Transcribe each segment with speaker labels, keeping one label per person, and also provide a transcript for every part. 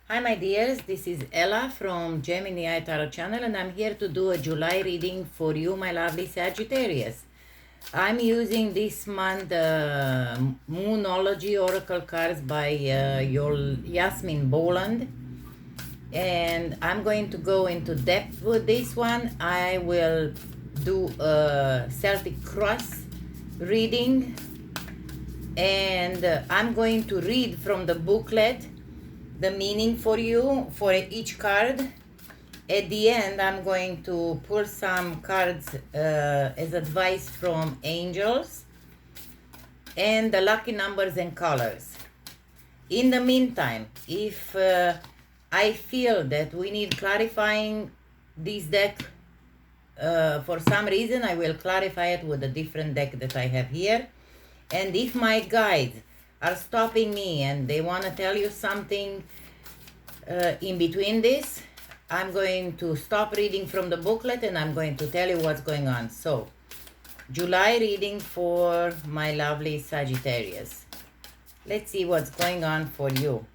Speaker 1: Hi my dears, this is Ella from Gemini Tarot channel and I'm here to do a July reading for you, my lovely Sagittarius. I'm using this month Moonology Oracle cards by Yasmin Boland, and I'm going to go into depth with this one. I will do a Celtic Cross reading, and I'm going to read from the booklet the meaning for you for each card. At the end, I'm going to pull some cards as advice from angels and the lucky numbers and colors. In the meantime, if I feel that we need clarifying this deck for some reason, I will clarify it with a different deck that I have here. And if my guides are stopping me and they want to tell you something in between this, I'm going to stop reading from the booklet and I'm going to tell you what's going on. So, July reading for my lovely Sagittarius. Let's see what's going on for you.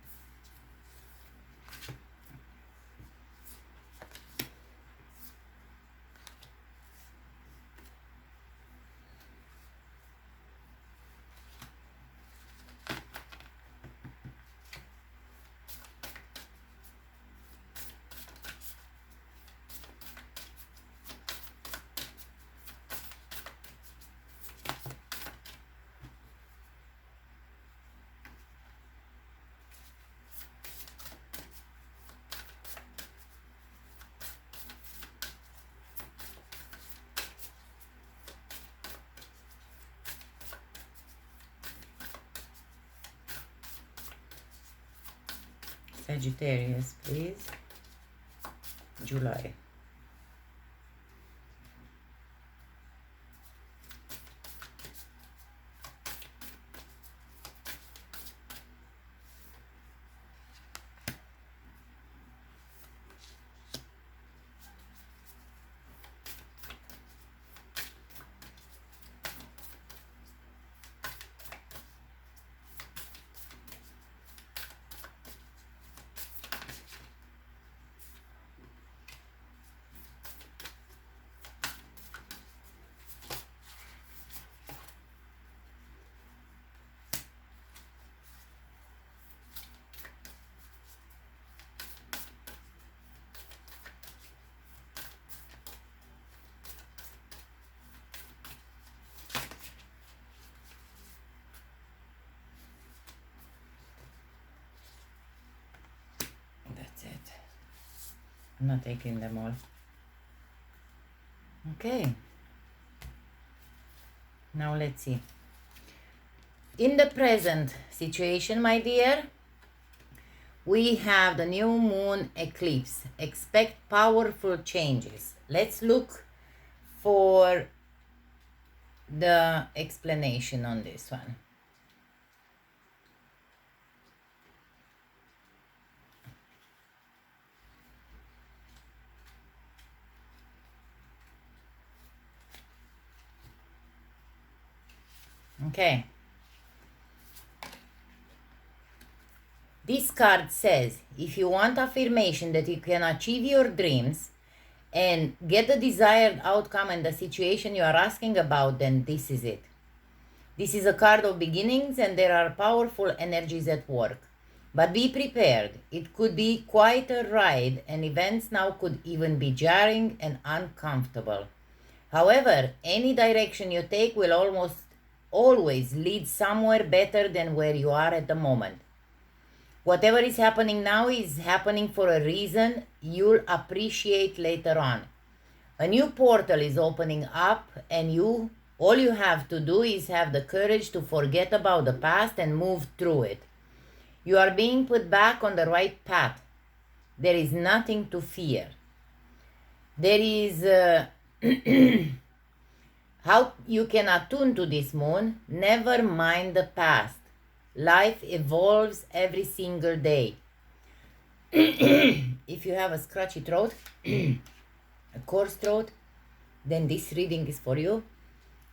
Speaker 1: Sagittarius, please. July. That's it. I'm not taking them all. Okay. Now let's see. In the present situation, my dear, we have the new moon eclipse. Expect powerful changes. Let's look for the explanation on this one. Okay. This card says, if you want affirmation that you can achieve your dreams and get the desired outcome and the situation you are asking about, then this is it. This is a card of beginnings and there are powerful energies at work. But be prepared. It could be quite a ride and events now could even be jarring and uncomfortable. However, any direction you take will almost always lead somewhere better than where you are at the moment. Whatever is happening now is happening for a reason you'll appreciate later on. A new portal is opening up and all you have to do is have the courage to forget about the past and move through it. You are being put back on the right path. There is nothing to fear. There is how you can attune to this moon. Never mind the past. Life evolves every single day. If you have a scratchy throat, a coarse throat, then this reading is for you.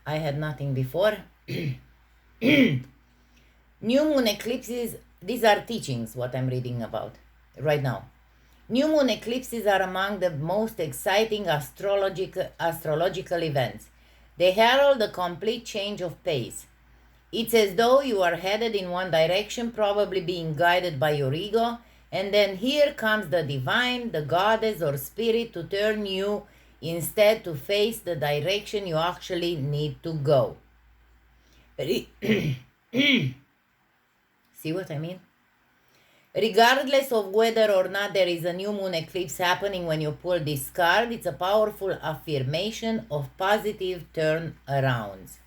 Speaker 1: I had nothing before. New moon eclipses, these are teachings, what I'm reading about. right now. New moon eclipses are among the most exciting astrological events. They herald a complete change of pace. It's as though you are headed in one direction, probably being guided by your ego, and then here comes the divine, the goddess or spirit to turn you instead to face the direction you actually need to go. See what I mean? Regardless of whether or not there is a new moon eclipse happening when you pull this card, it's a powerful affirmation of positive turnarounds.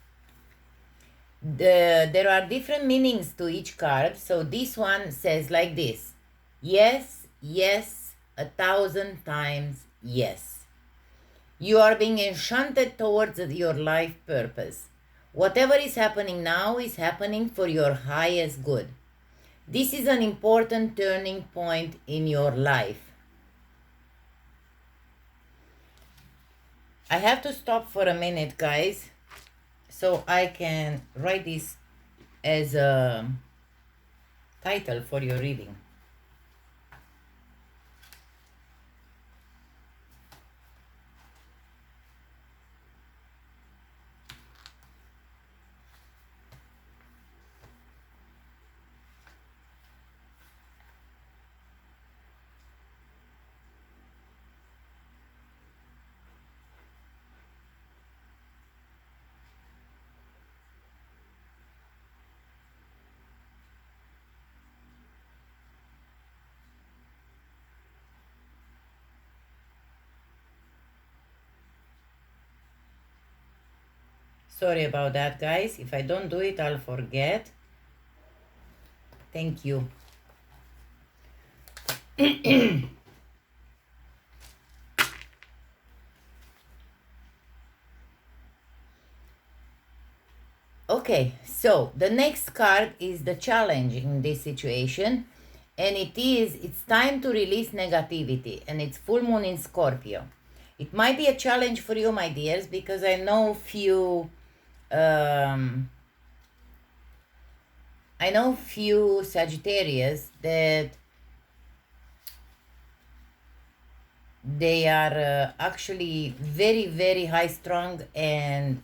Speaker 1: There are different meanings to each card, so this one says like this: yes, yes, 1,000 times yes. You are being enchanted towards your life purpose. Whatever is happening now is happening for your highest good. This is an important turning point in your life. I have to stop for a minute, guys, so I can write this as a title for your reading. Sorry about that, guys. If I don't do it, I'll forget. Thank you. Okay, so the next card is the challenge in this situation, and it's time to release negativity, and it's full moon in Scorpio. It might be a challenge for you, my dears, because I know few Sagittarius that they are actually very, very high strung and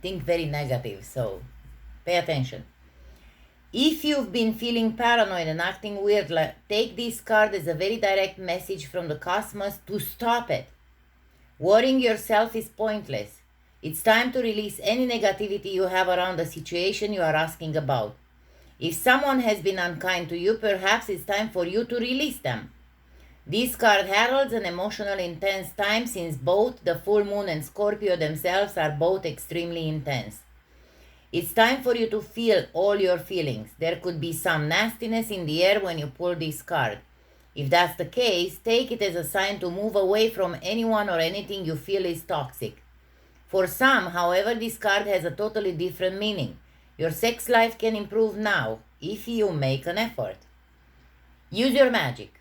Speaker 1: think very negative, so pay attention. If you've been feeling paranoid and acting weird, take this card as a very direct message from the cosmos to stop it. Worrying yourself is pointless. It's time to release any negativity you have around the situation you are asking about. If someone has been unkind to you, perhaps it's time for you to release them. This card heralds an emotional intense time, since both the full moon and Scorpio themselves are both extremely intense. It's time for you to feel all your feelings. There could be some nastiness in the air when you pull this card. If that's the case, take it as a sign to move away from anyone or anything you feel is toxic. For some, however, this card has a totally different meaning. Your sex life can improve now if you make an effort. Use your magic.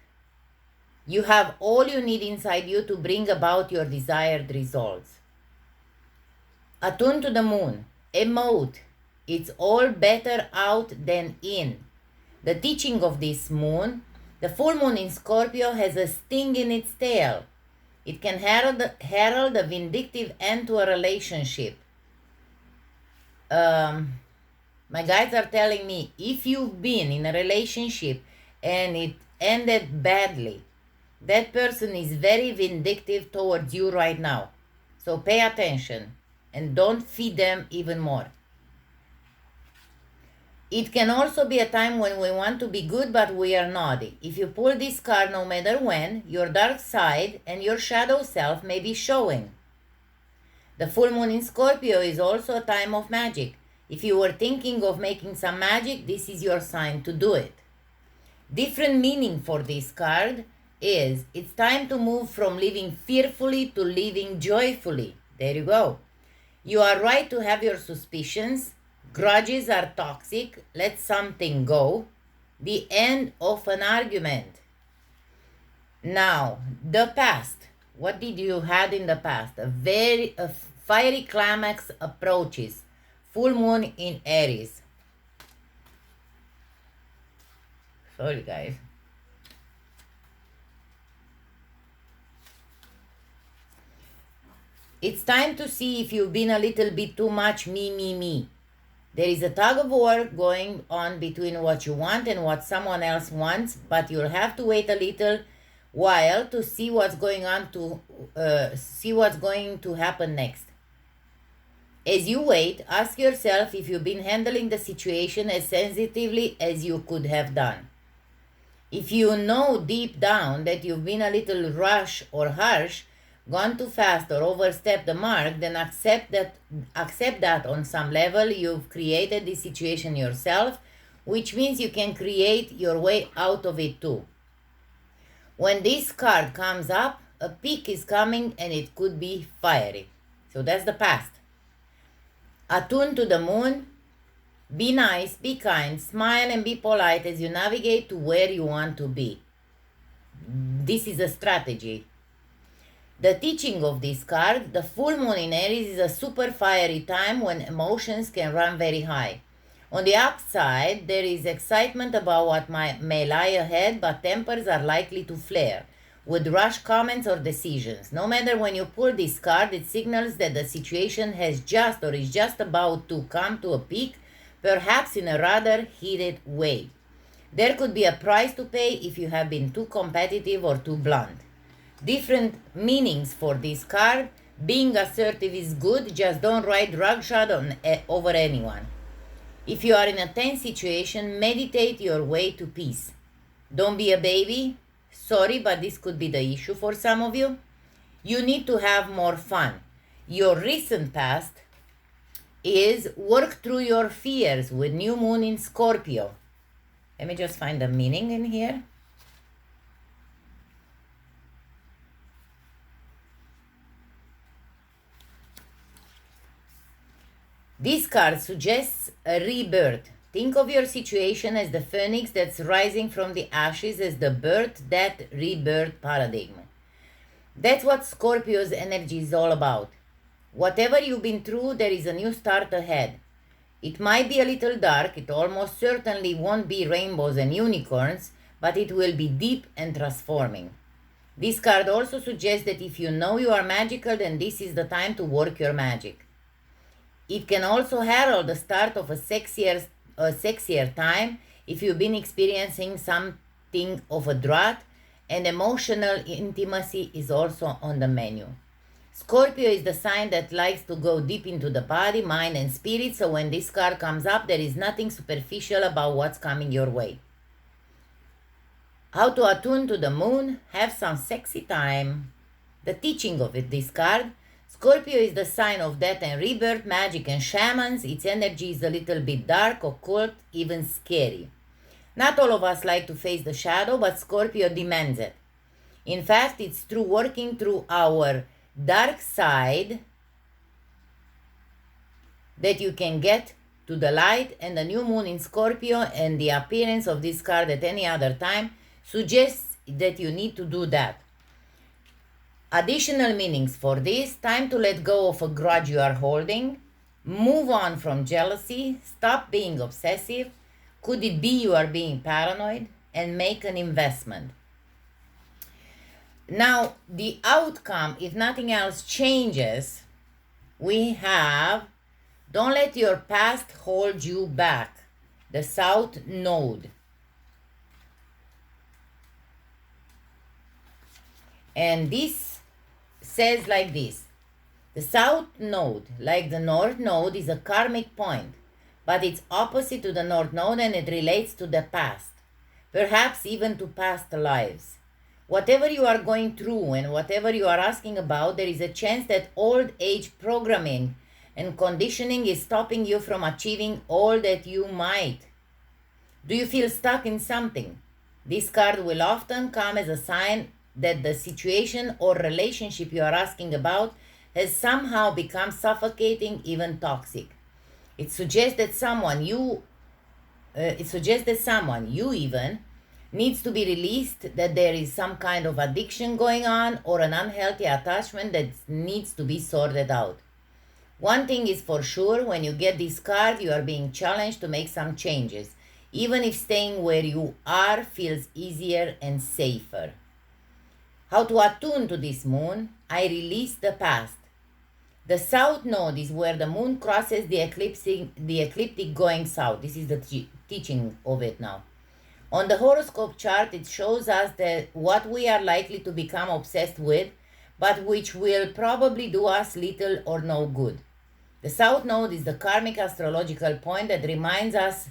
Speaker 1: You have all you need inside you to bring about your desired results. Attune to the moon. Emote. It's all better out than in. The teaching of this moon, the full moon in Scorpio, has a sting in its tail. It can herald a vindictive end to a relationship. My guides are telling me, if you've been in a relationship and it ended badly, that person is very vindictive towards you right now. So pay attention and don't feed them even more. It can also be a time when we want to be good but we are naughty. If you pull this card, no matter when, your dark side and your shadow self may be showing. The full moon in Scorpio is also a time of magic. If you were thinking of making some magic, this is your sign to do it. Different meaning for this card is it's time to move from living fearfully to living joyfully. There you go. You are right to have your suspicions. Grudges are toxic. Let something go. The end of an argument. Now, the past. What did you had in the past? A fiery climax approaches. Full moon in Aries. Sorry, guys. It's time to see if you've been a little bit too much me. There is a tug of war going on between what you want and what someone else wants, but you'll have to wait a little while to see what's going to happen next. As you wait, ask yourself if you've been handling the situation as sensitively as you could have done. If you know deep down that you've been a little rash or harsh, gone too fast or overstepped the mark, then accept that on some level you've created this situation yourself, which means you can create your way out of it too. When this card comes up, a peak is coming and it could be fiery. So that's the past. Attune to the moon. Be nice, be kind, smile and be polite as you navigate to where you want to be. This is a strategy. The teaching of this card, the full moon in Aries, is a super fiery time when emotions can run very high. On the upside, there is excitement about what may lie ahead, but tempers are likely to flare with rash comments or decisions. No matter when you pull this card, it signals that the situation has just or is just about to come to a peak, perhaps in a rather heated way. There could be a price to pay if you have been too competitive or too blunt. Different meanings for this card. Being assertive is good, just don't ride roughshod over anyone. If you are in a tense situation, meditate your way to peace. Don't be a baby. Sorry, but this could be the issue for some of you. You need to have more fun. Your recent past is work through your fears with new moon in Scorpio. Let me just find the meaning in here. This card suggests a rebirth. Think of your situation as the phoenix that's rising from the ashes, as the birth, death, rebirth paradigm. That's what Scorpio's energy is all about. Whatever you've been through, there is a new start ahead. It might be a little dark, it almost certainly won't be rainbows and unicorns, but it will be deep and transforming. This card also suggests that if you know you are magical, then this is the time to work your magic. It can also herald the start of a sexier time if you've been experiencing something of a drought, and emotional intimacy is also on the menu. Scorpio is the sign that likes to go deep into the body, mind, and spirit, so when this card comes up, there is nothing superficial about what's coming your way. How to attune to the moon, have some sexy time. The teaching of this card. Scorpio is the sign of death and rebirth, magic and shamans. Its energy is a little bit dark, occult, even scary. Not all of us like to face the shadow, but Scorpio demands it. In fact, it's through working through our dark side that you can get to the light, and the new moon in Scorpio and the appearance of this card at any other time suggests that you need to do that. Additional meanings for this: time to let go of a grudge you are holding, move on from jealousy, stop being obsessive, could it be you are being paranoid, and make an investment. Now, the outcome, if nothing else changes, we have don't let your past hold you back, the South Node. And this says like this: the South Node, like the North Node, is a karmic point, but it's opposite to the North Node, and it relates to the past, perhaps even to past lives. Whatever you are going through and whatever you are asking about, there is a chance that old age programming and conditioning is stopping you from achieving all that you might. Do you feel stuck in something? This card will often come as a sign that the situation or relationship you are asking about has somehow become suffocating, even toxic. It suggests that someone you even needs to be released, that there is some kind of addiction going on or an unhealthy attachment that needs to be sorted out. One thing is for sure: when you get this card, you are being challenged to make some changes, even if staying where you are feels easier and safer. How to attune to this moon? I release the past. The south node is where the moon crosses the ecliptic going south. This is the teaching of it now. On the horoscope chart, it shows us that what we are likely to become obsessed with, but which will probably do us little or no good. The south node is the karmic astrological point that reminds us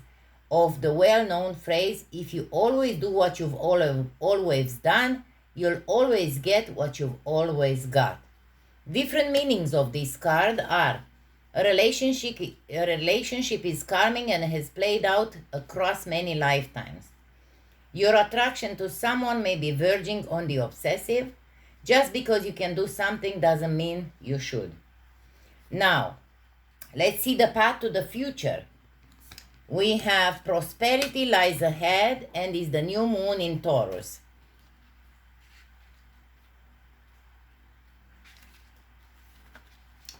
Speaker 1: of the well-known phrase, if you always do what you've always done, you'll always get what you've always got. Different meanings of this card are: a relationship is karmic and has played out across many lifetimes. Your attraction to someone may be verging on the obsessive. Just because you can do something doesn't mean you should. Now, let's see the path to the future. We have prosperity lies ahead and is the new moon in Taurus.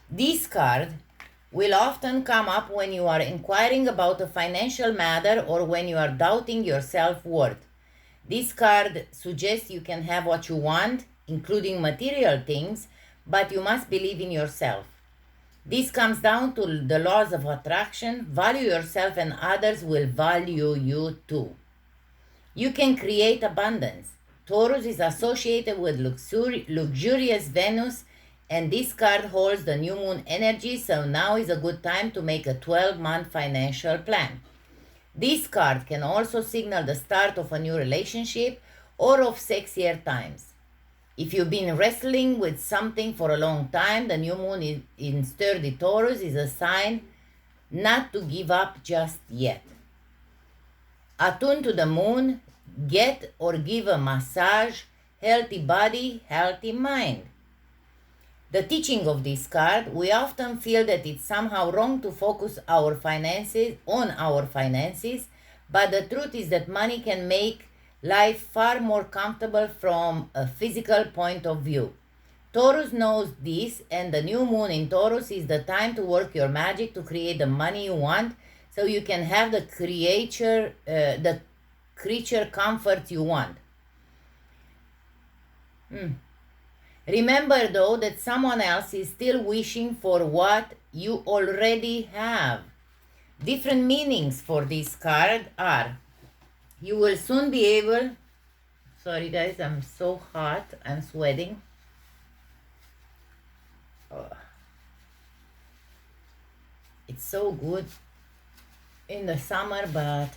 Speaker 1: This card will often come up when you are inquiring about a financial matter or when you are doubting your self-worth. This card suggests you can have what you want, including material things, but you must believe in yourself. This comes down to the laws of attraction. Value yourself and others will value you too. You can create abundance. Taurus is associated with luxurious Venus, and this card holds the new moon energy, so now is a good time to make a 12-month financial plan. This card can also signal the start of a new relationship or of sexier times. If you've been wrestling with something for a long time, the new moon in sturdy Taurus is a sign not to give up just yet. Attune to the moon, get or give a massage, healthy body, healthy mind. The teaching of this card, we often feel that it's somehow wrong to focus on our finances, but the truth is that money can make life far more comfortable from a physical point of view. Taurus knows this, and the new moon in Taurus is the time to work your magic to create the money you want, so you can have the creature comforts you want. Remember though that someone else is still wishing for what you already have. Different meanings for this card are: you will soon be able, sorry guys, I'm so hot, I'm sweating. It's so good in the summer, but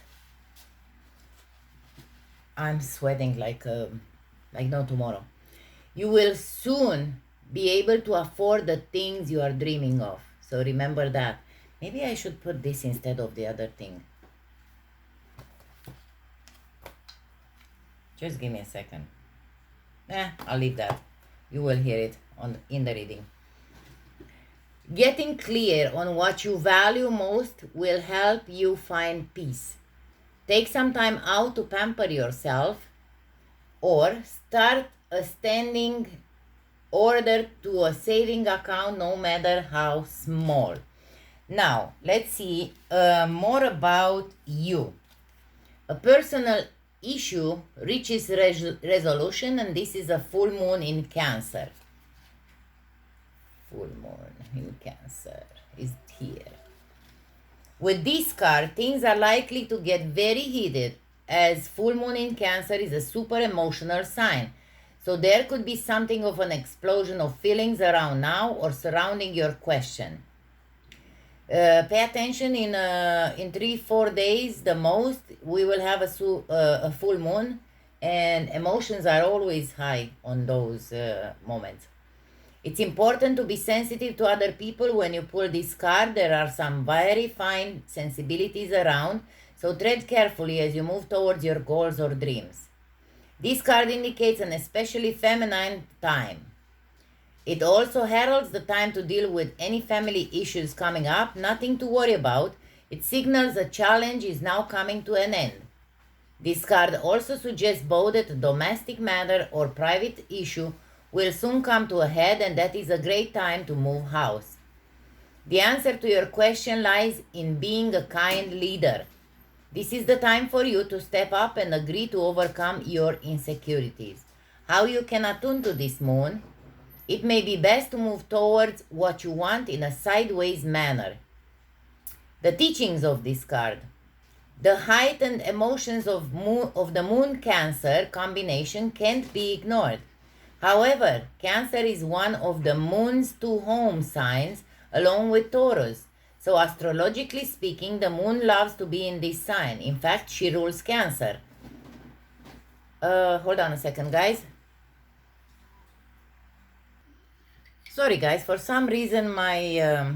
Speaker 1: I'm sweating like no tomorrow. You will soon be able to afford the things you are dreaming of. So remember that. Maybe I should put this instead of the other thing. Just give me a second. I'll leave that. You will hear it in the reading. Getting clear on what you value most will help you find peace. Take some time out to pamper yourself, or start a standing order to a saving account, no matter how small. Now, let's see more about you. A personal issue reaches resolution, and this is a full moon in Cancer. Full moon in Cancer is here. With this card, things are likely to get very heated, as full moon in Cancer is a super emotional sign. So there could be something of an explosion of feelings around now or surrounding your question. Pay attention, in 3-4 days the most, we will have a full moon, and emotions are always high on those moments. It's important to be sensitive to other people when you pull this card. There are some very fine sensibilities around, so tread carefully as you move towards your goals or dreams. This card indicates an especially feminine time. It also heralds the time to deal with any family issues coming up. Nothing to worry about. It signals a challenge is now coming to an end. This card also suggests both that a domestic matter or private issue will soon come to a head, and that is a great time to move house. The answer to your question lies in being a kind leader. This is the time for you to step up and agree to overcome your insecurities. How you can attune to this moon? It may be best to move towards what you want in a sideways manner. The teachings of this card. The heightened emotions of the Moon Cancer combination can't be ignored. However, Cancer is one of the Moon's two home signs along with Taurus. So astrologically speaking, the Moon loves to be in this sign. In fact, she rules Cancer. Hold on a second, guys. Sorry, guys. For some reason, my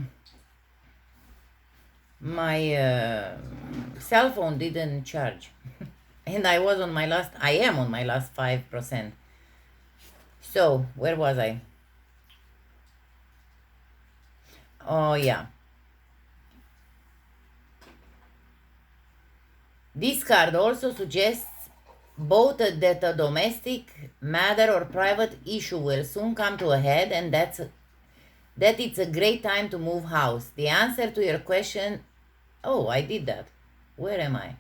Speaker 1: cell phone didn't charge, and I am on my last 5%. So where was I? Oh yeah. This card also suggests both that a domestic matter or private issue will soon come to a head, and that it's a great time to move house. The answer to your question... Oh, I did that. Where am I?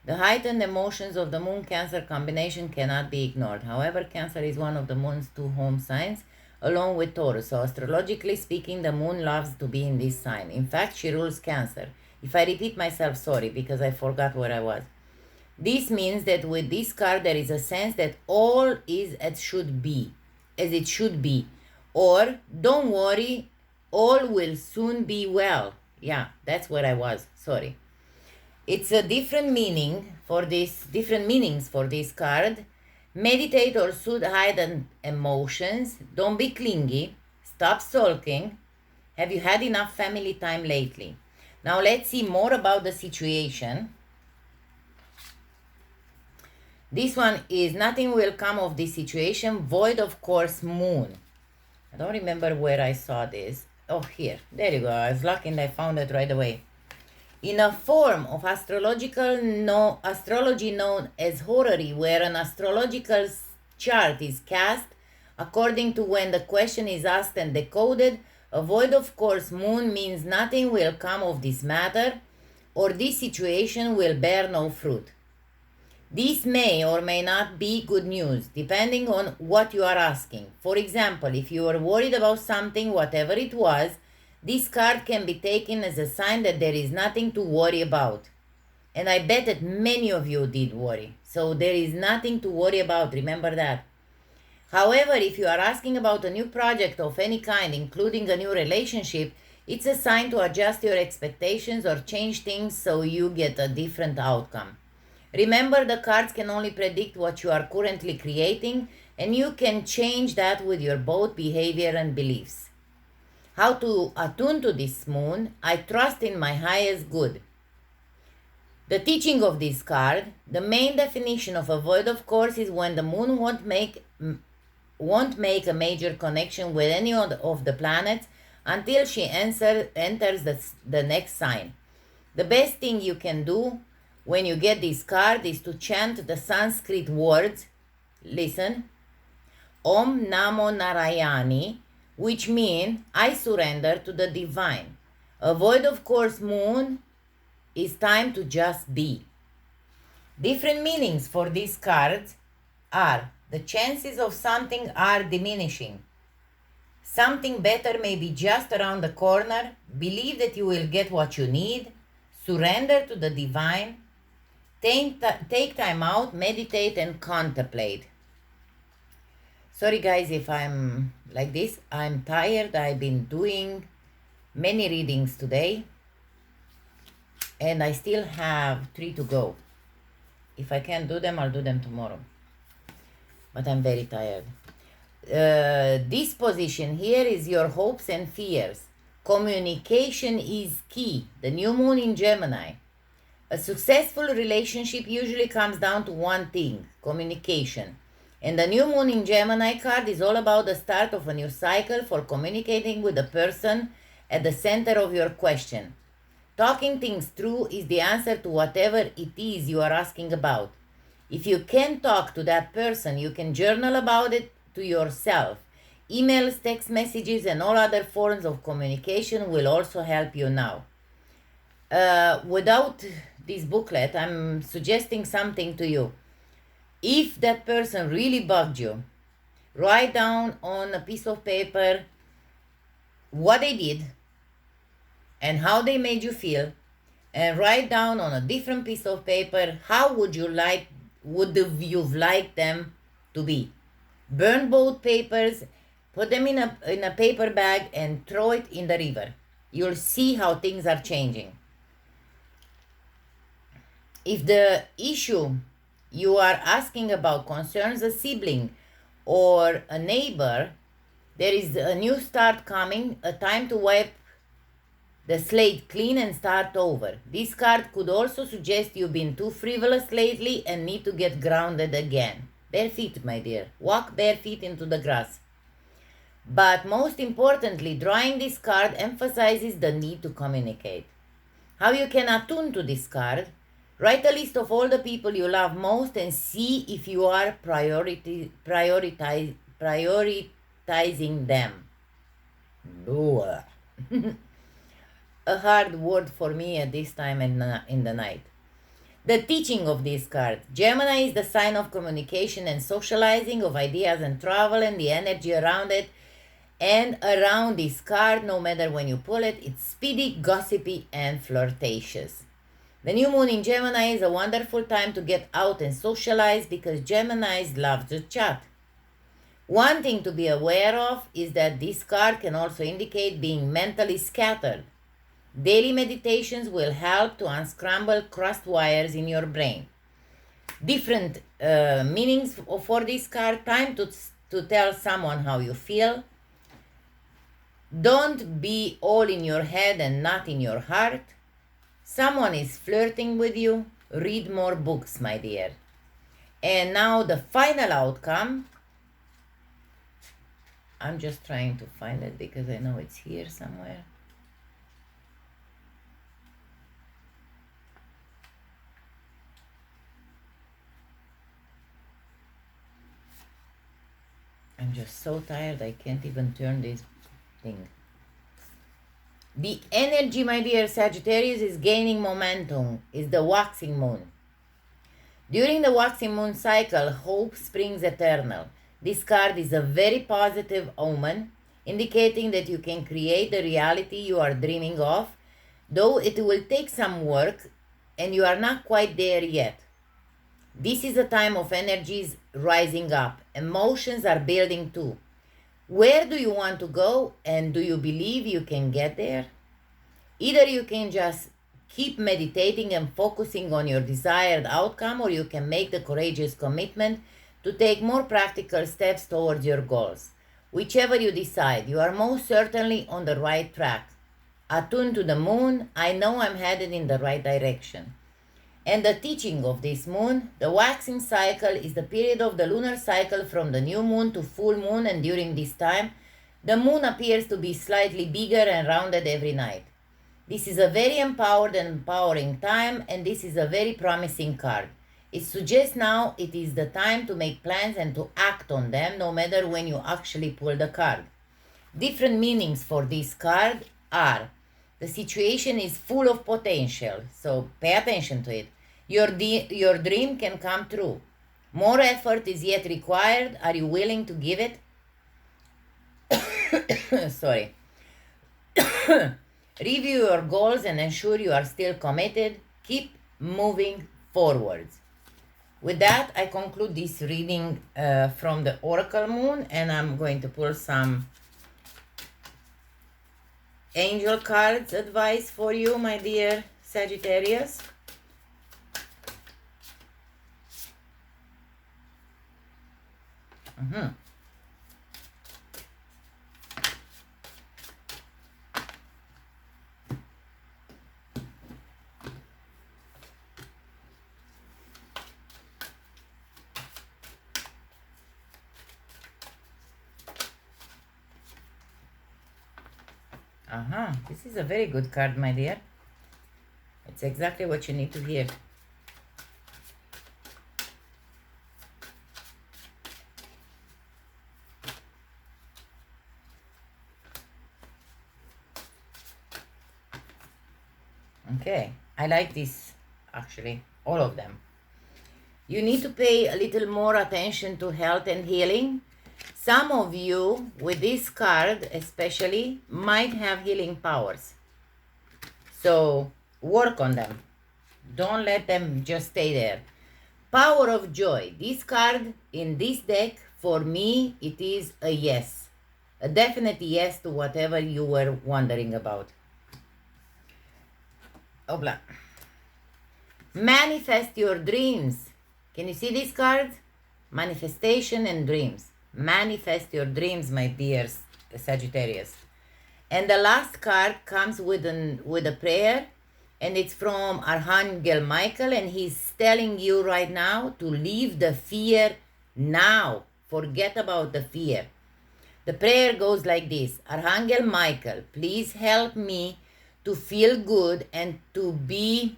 Speaker 1: The heightened emotions of the Moon Cancer combination cannot be ignored. However, Cancer is one of the Moon's two home signs, along with Taurus. So astrologically speaking, the Moon loves to be in this sign. In fact, she rules Cancer. If I repeat myself, sorry, because I forgot where I was. This means that with this card, there is a sense that all is as it should be. Or, don't worry, all will soon be well. Yeah, that's where I was. Sorry. It's a different meanings for this card. Meditate or soothe hidden emotions. Don't be clingy. Stop sulking. Have you had enough family time lately? Now let's see more about the situation. This one is nothing will come of this situation. Void of course Moon. I don't remember where I saw this. Oh, here. There you go. I was lucky and I found it right away. In a form of astrology known as horary, where an astrological chart is cast according to when the question is asked and decoded, a void of course Moon means nothing will come of this matter, or this situation will bear no fruit. This may or may not be good news, depending on what you are asking. For example, if you are worried about something, whatever it was, this card can be taken as a sign that there is nothing to worry about. And I bet that many of you did worry. So there is nothing to worry about, remember that. However, if you are asking about a new project of any kind, including a new relationship, it's a sign to adjust your expectations or change things so you get a different outcome. Remember, the cards can only predict what you are currently creating, and you can change that with your both behavior and beliefs. How to attune to this Moon? I trust in my highest good. The teaching of this card, the main definition of a void of course is when the Moon won't make a major connection with any of the planets until she enters the next sign. The best thing you can do when you get this card is to chant the Sanskrit words, listen, Om Namo Narayani, which mean I surrender to the divine. A void of course Moon is time to just be. Different meanings for these cards are the chances of something are diminishing. Something better may be just around the corner. Believe that you will get what you need. Surrender to the divine. Take time out, meditate and contemplate. Sorry guys if I'm like this. I'm tired. I've been doing many readings today. And I still have 3 to go. If I can't do them, I'll do them tomorrow. But I'm very tired. This position here is your hopes and fears. Communication is key. The new moon in Gemini. A successful relationship usually comes down to one thing, communication. And the new moon in Gemini card is all about the start of a new cycle for communicating with the person at the center of your question. Talking things through is the answer to whatever it is you are asking about. If you can't talk to that person, you can journal about it to yourself. Emails, text messages, and all other forms of communication will also help you now. Without this booklet, I'm suggesting something to you. If that person really bugged you, write down on a piece of paper what they did and how they made you feel, and write down on a different piece of paper how would you like them to be. Burn both papers, put them in a paper bag and throw it in the river. You'll see how things are changing. If the issue you are asking about concerns a sibling or a neighbor, there is a new start coming, a time to wipe the slate clean and start over. This card could also suggest you've been too frivolous lately and need to get grounded again. Bare feet, my dear. Walk bare feet into the grass. But most importantly, drawing this card emphasizes the need to communicate. How you can attune to this card? Write a list of all the people you love most and see if you are prioritizing them. A hard word for me at this time in the night. The teaching of this card. Gemini is the sign of communication and socializing, of ideas and travel, and the energy around it. And around this card, no matter when you pull it, it's speedy, gossipy, and flirtatious. The new moon in Gemini is a wonderful time to get out and socialize because Geminis love to chat. One thing to be aware of is that this card can also indicate being mentally scattered. Daily meditations will help to unscramble crossed wires in your brain. Different meanings for this card. Time to tell someone how you feel. Don't be all in your head and not in your heart. Someone is flirting with you. Read more books, my dear. And now the final outcome. I'm just trying to find it because I know it's here somewhere. I'm just so tired I can't even turn this thing. The energy, my dear Sagittarius, is gaining momentum. Is the waxing moon. During the waxing moon cycle, hope springs eternal. This card is a very positive omen, indicating that you can create the reality you are dreaming of, though it will take some work and you are not quite there yet. This is a time of energies rising up. Emotions are building too. Where do you want to go, and do you believe you can get there? Either you can just keep meditating and focusing on your desired outcome, or you can make the courageous commitment to take more practical steps towards your goals. Whichever you decide, you are most certainly on the right track. Attuned to the moon, I know I'm headed in the right direction. And the teaching of this moon, the waxing cycle is the period of the lunar cycle from the new moon to full moon, and during this time, the moon appears to be slightly bigger and rounded every night. This is a very empowered and empowering time, and this is a very promising card. It suggests now it is the time to make plans and to act on them, no matter when you actually pull the card. Different meanings for this card are: the situation is full of potential, so pay attention to it. Your dream can come true. More effort is yet required. Are you willing to give it? Sorry. Review your goals and ensure you are still committed. Keep moving forwards. With that, I conclude this reading from the Oracle Moon, and I'm going to pull some angel cards advice for you, my dear Sagittarius. This is a very good card, my dear. It's exactly what you need to hear. Okay, I like this, actually, all of them. You need to pay a little more attention to health and healing. Some of you, with this card especially, might have healing powers. So work on them. Don't let them just stay there. Power of joy. This card in this deck, for me, it is a yes. A definite yes to whatever you were wondering about. Obla. Manifest your dreams. Can you see this card? Manifestation and dreams. Manifest your dreams, my dear Sagittarius. And the last card comes with a prayer, and it's from Archangel Michael, and he's telling you right now to leave the fear now. Forget about the fear. The prayer goes like this. Archangel Michael, please help me to feel good and to be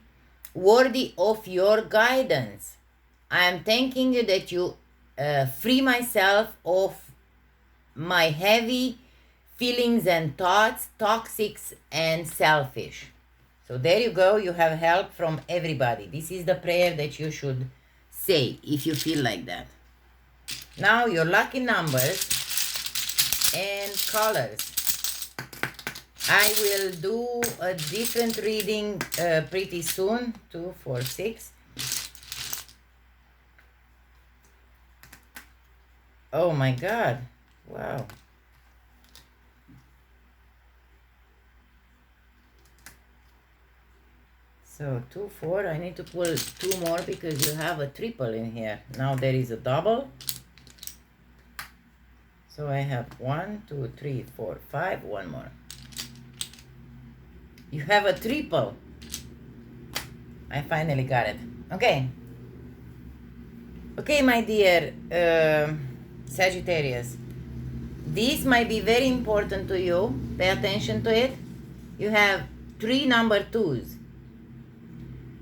Speaker 1: worthy of your guidance. I am thanking you that you free myself of my heavy feelings and thoughts, toxic and selfish. So there you go. You have help from everybody. This is the prayer that you should say if you feel like that. Now your lucky numbers and colors. I will do a different reading pretty soon. 2, 4, 6. Oh my God. Wow. So 2, 4. I need to pull 2 more because you have a triple in here. Now there is a double. So I have 1, 2, 3, 4, 5. One more. You have a triple. I finally got it. Okay. Okay, my dear Sagittarius. This might be very important to you. Pay attention to it. You have 3 number 2s.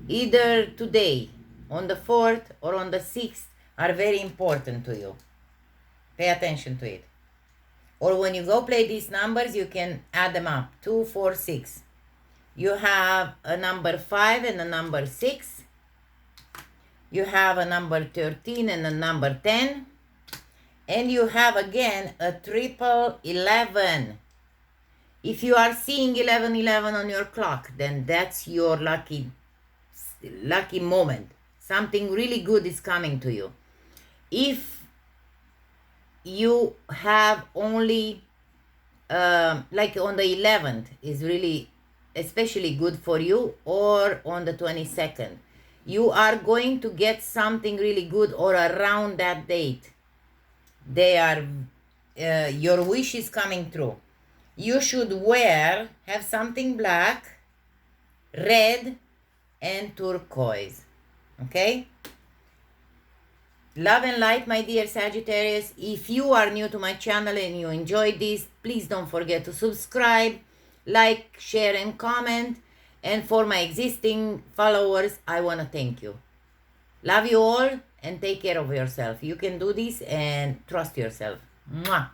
Speaker 1: Either today, on the 4th or on the 6th, are very important to you. Pay attention to it. Or when you go play these numbers, you can add them up. 2, 4, 6. You have a number 5 and a number 6. You have a number 13 and a number 10. And you have again a triple 11. If you are seeing 1111 on your clock, then that's your lucky moment. Something really good is coming to you. If you have only like on the 11th is really especially good for you, or on the 22nd, you are going to get something really good, or around that date they are your wish is coming true. You should have something black, red and turquoise. Okay, love and light, my dear Sagittarius. If you are new to my channel and you enjoyed this, please don't forget to subscribe, like, share and comment. And for my existing followers, I want to thank you. Love you all and take care of yourself. You can do this and trust yourself. Mwah.